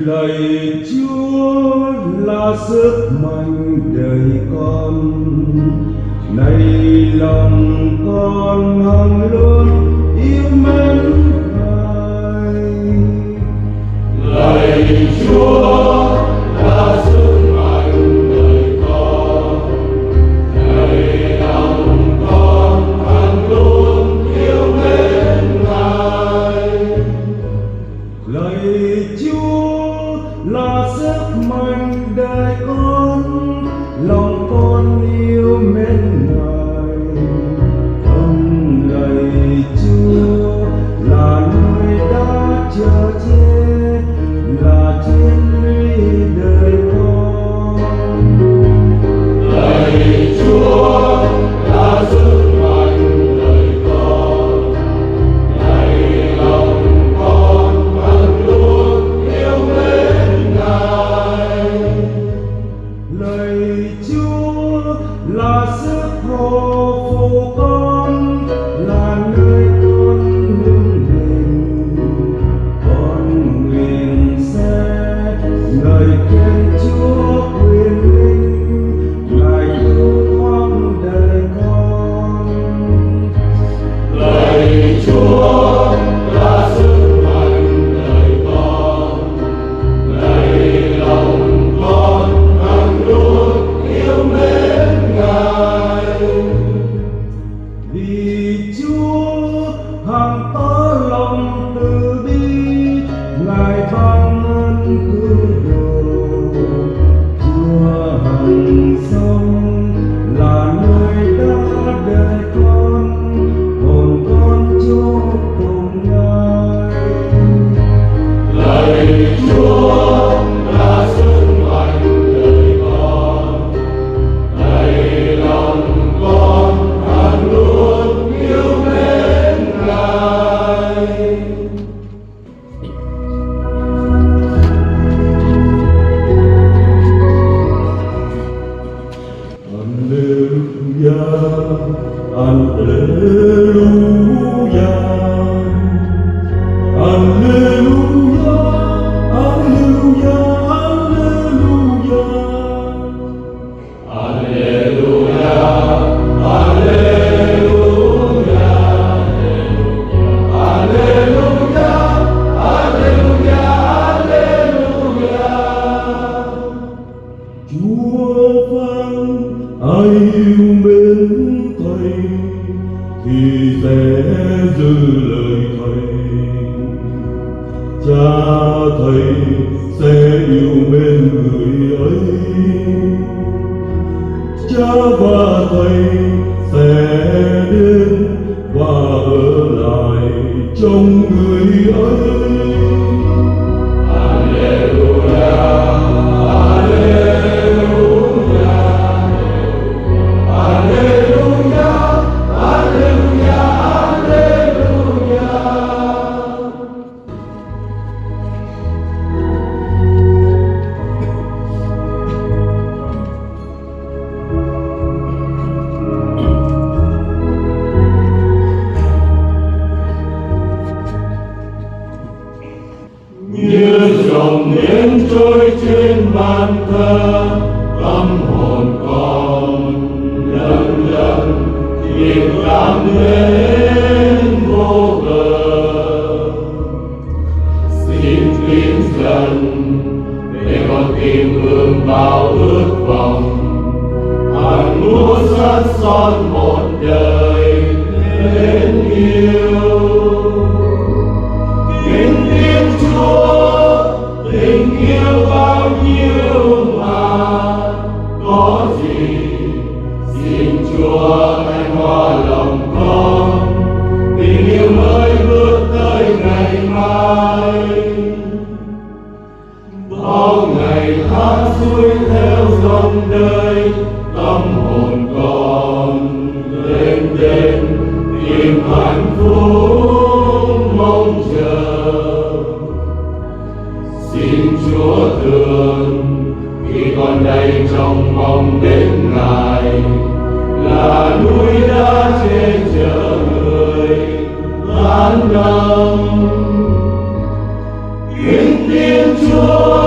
Lạy Chúa là sức mạnh đời con, này lòng con hằng luôn yêu mến Ngài. Lạy Chúa là sức mạnh đời con, này lòng con hằng luôn yêu mến Ngài. Lạy Chúa là sức mạnh đời con, lòng con yêu mến Ngài. Ơn lạy Chúa là nơi đã chờ che, là thiên lý đời con. Lạy Chúa là sức mạnh đời con, này lòng con hằng luôn yêu mến Ngài. Lạy Chúa là sức hộ phụ con, là nơi con nương mình. Con nguyện sẽ ngợi khen Chúa quyền linh, Ngài cứu thoát đời con. Lạy Chúa là sức mạnh đời con, này lòng con hằng luôn yêu mến Ngài. Vì Chúa hằng tỏ lòng từ bi, Ngài ban ơn cứu độ. Chúa hằng sống là nơi đã đời con, hồn con chúc cùng Ngài. Lạy Chúa là sức mạnh đời con, này lòng con hằng luôn yêu mến Ngài. Alleluia, alleluia, alleluia, alleluia, alleluia. Alleluia, alleluia, alleluia, alleluia, alleluia. Chúa phán ai yêu mến Thầy thì sẽ giữ lời Thầy. Cha Thầy sẽ yêu mến người ấy. Cha và Thầy sẽ đến và ở lại trong người ấy. Alleluia, alleluia, alleluia, alleluia, alleluia. Như dòng biển trôi trên ban thơ, tâm hồn con lần lần tìm cảm đến vô bờ. Xin tiến dần để con tìm hướng bao ước vọng, hằng múa sát son một đời đến yêu. Kính tiếng Chúa, tình yêu bao nhiêu mà có gì, xin Chúa anh hoa lòng con, tình yêu mới bước tới ngày mai. Bao ngày tháng xuôi theo dòng đời, tâm hồn con đêm đêm tìm hạnh phúc mong chờ. Xin Chúa thương khi con đây trong mong đến Ngài, là núi đã che chở người an tâm. Kính Thiên Chúa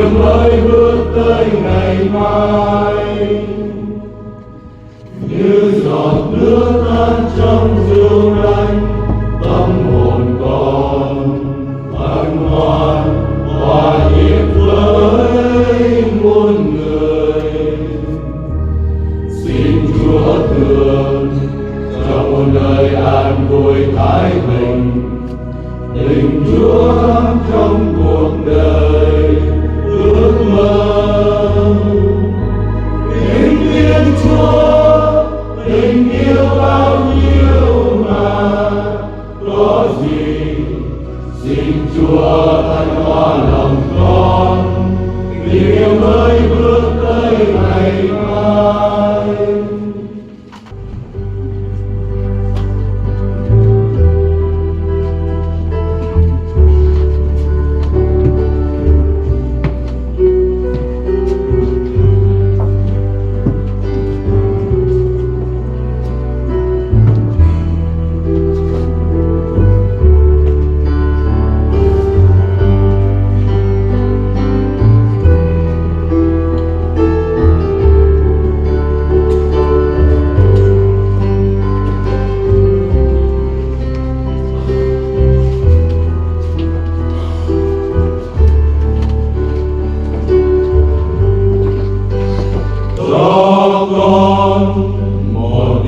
điều mới bước tới ngày mai. Như giọt nước tan trong rượu lạnh, tâm hồn con hân hoan hòa nhịp với muôn người. Xin Chúa thương cho muôn đời an vui thái bình, tình Chúa trong cuộc đời ước mơ. Tình yêu Chúa, tình yêu bao nhiêu mà có gì, xin Chúa tha cho lòng con, tình yêu mới bước tới ngày mai.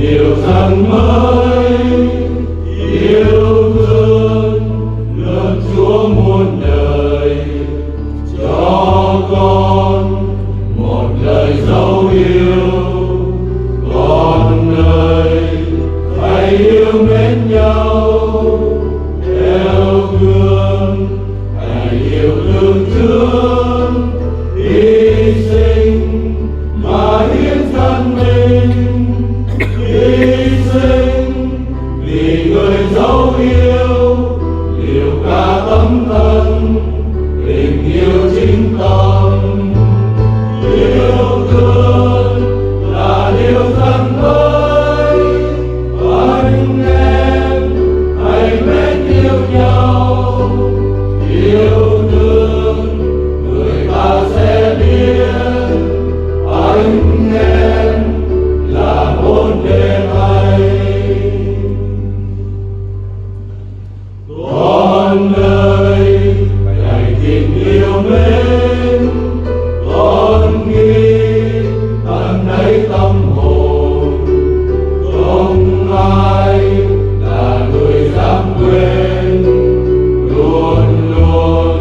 Điều rằng mới yêu thương nước Chúa muôn đời, cho con một lời dấu yêu. Con ơi, hãy yêu mến nhau theo gương, hãy yêu thương thương hy sinh mà hiến dâng mình. Hy sinh vì người dấu yêu, liều cả tấm thân, tình yêu chính tâm. Yêu thương là điều dần mới, anh em hãy mến yêu nhau. Yêu thương người ta sẽ biết anh em là môn đề thầy. Con ơi, hãy tình yêu mến, con nghĩ tận đáy tâm hồn, không ai là người dám quên. Luôn luôn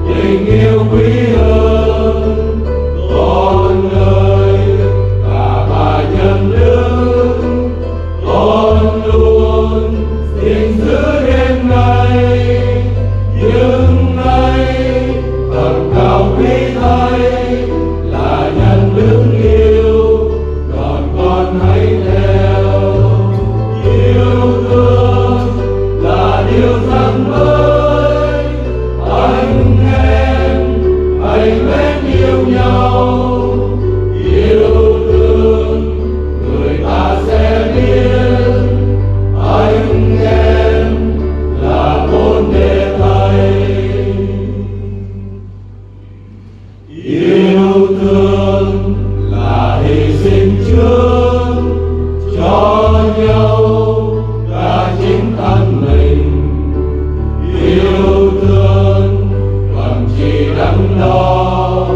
tình yêu quý hơn. Con ơi, cả ba nhân đức, con luôn xin giữ đêm nay. Nhưng nay thật cao quý thay là nhân đức yêu, còn con hãy theo. Yêu thương là điều rằng mới, anh em hãy mến yêu nhau. Yêu thương người ta sẽ biết anh em là môn đề thầy. Yêu thương là hy sinh trước cho nhau cả chính thân mình. Yêu thương còn chỉ đắn đo,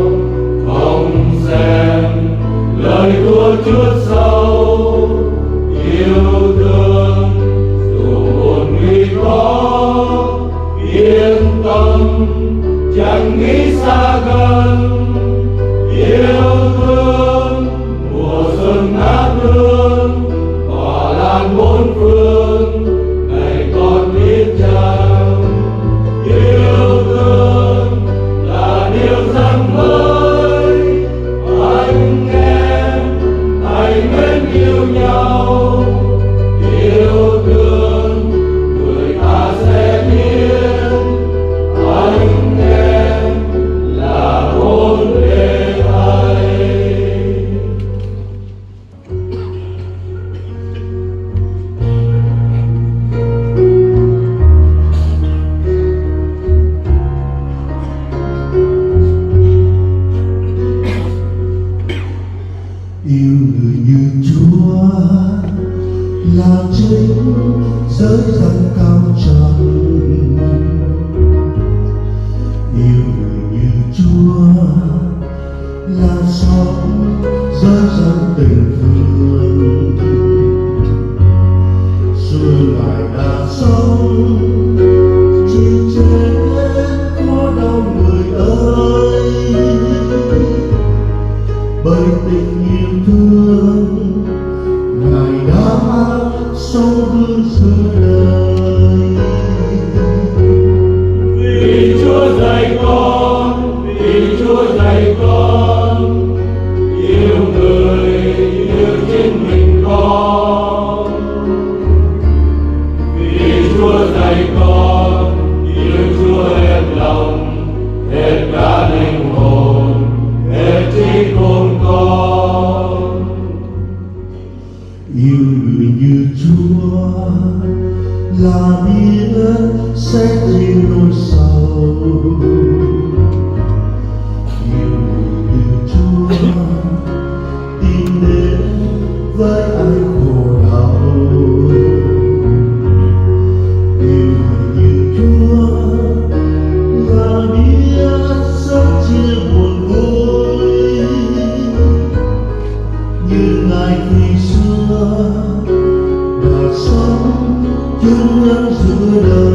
không xem lời thua chút sâu. Yêu thương dù buồn nguy khó, yên tâm chẳng nghĩ xa gần. Yêu thương mùa xuân ngát hương, tỏa lan bốn phương, này con biết chăng. Yêu thương là điều rằng mới, anh em hãy mến yêu nhau. Yêu thương người ta sẽ biết anh em là môn đề thầy. dạy con yêu người như chính mình con, vì Chúa dạy con yêu Chúa hết lòng, hết cả linh hồn, hết trí khôn con. Yêu người như Chúa là biết sẽ chịu nỗi sầu. Yêu người như Chúa tìm đến với ai khổ đau. Yêu người như Chúa là biết sớm chia buồn vui, như Ngài khi xưa đã sống chung nhân giữa đời.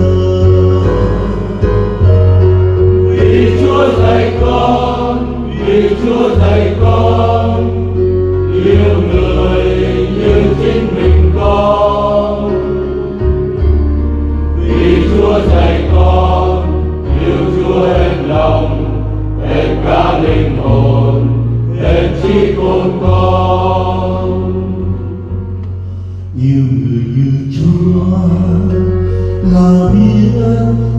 Vì Chúa dạy con, vì Chúa dạy con yêu người như chính mình con, vì Chúa dạy con yêu Chúa hết lòng, hết cả linh hồn, hết trí khôn con. Yêu người như Chúa là biết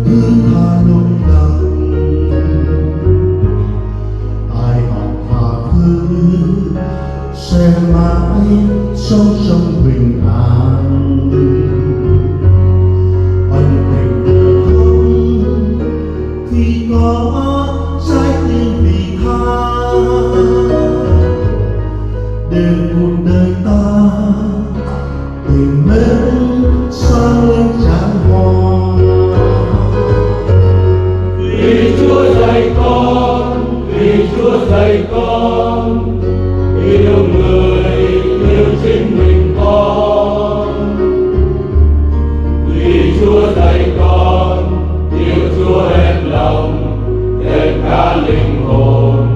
thương tha nỗi lòng. Ai học tha thứ sẽ mãi sống trong bình an. Ân tình được không khi có trái tim vị tha, để cuộc đời ta tình mến sáng lên tràn hoa. Vì Chúa dạy con, vì Chúa dạy con yêu người yêu chính mình con, vì Chúa dạy con yêu Chúa hết lòng, hết cả linh hồn,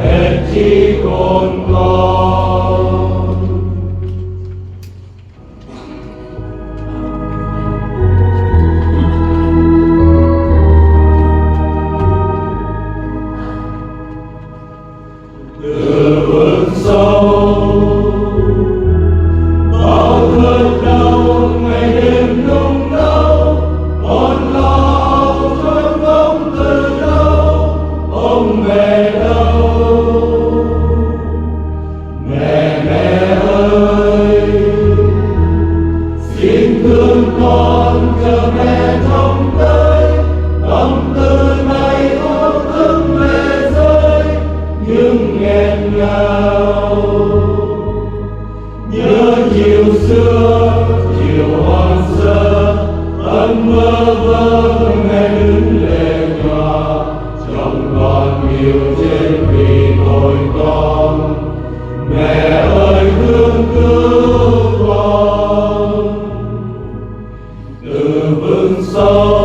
hết trí khôn con. Từ vực sâu bao cơn đau ngày đêm nung đau, con lo trốn ông từ đâu, ông về đâu? Mẹ ơi, xin thương con chờ mẹ trông tới, tâm tư này ôm ức mẹ rơi nhưng nghẹn ngào. Nhớ chiều xưa chiều hoang sơ, ân mơ vơ mẹ đứng lệ nhòa, trong con yêu trên vì tội con. Mẹ ơi thương cứu con. Từ vực sâu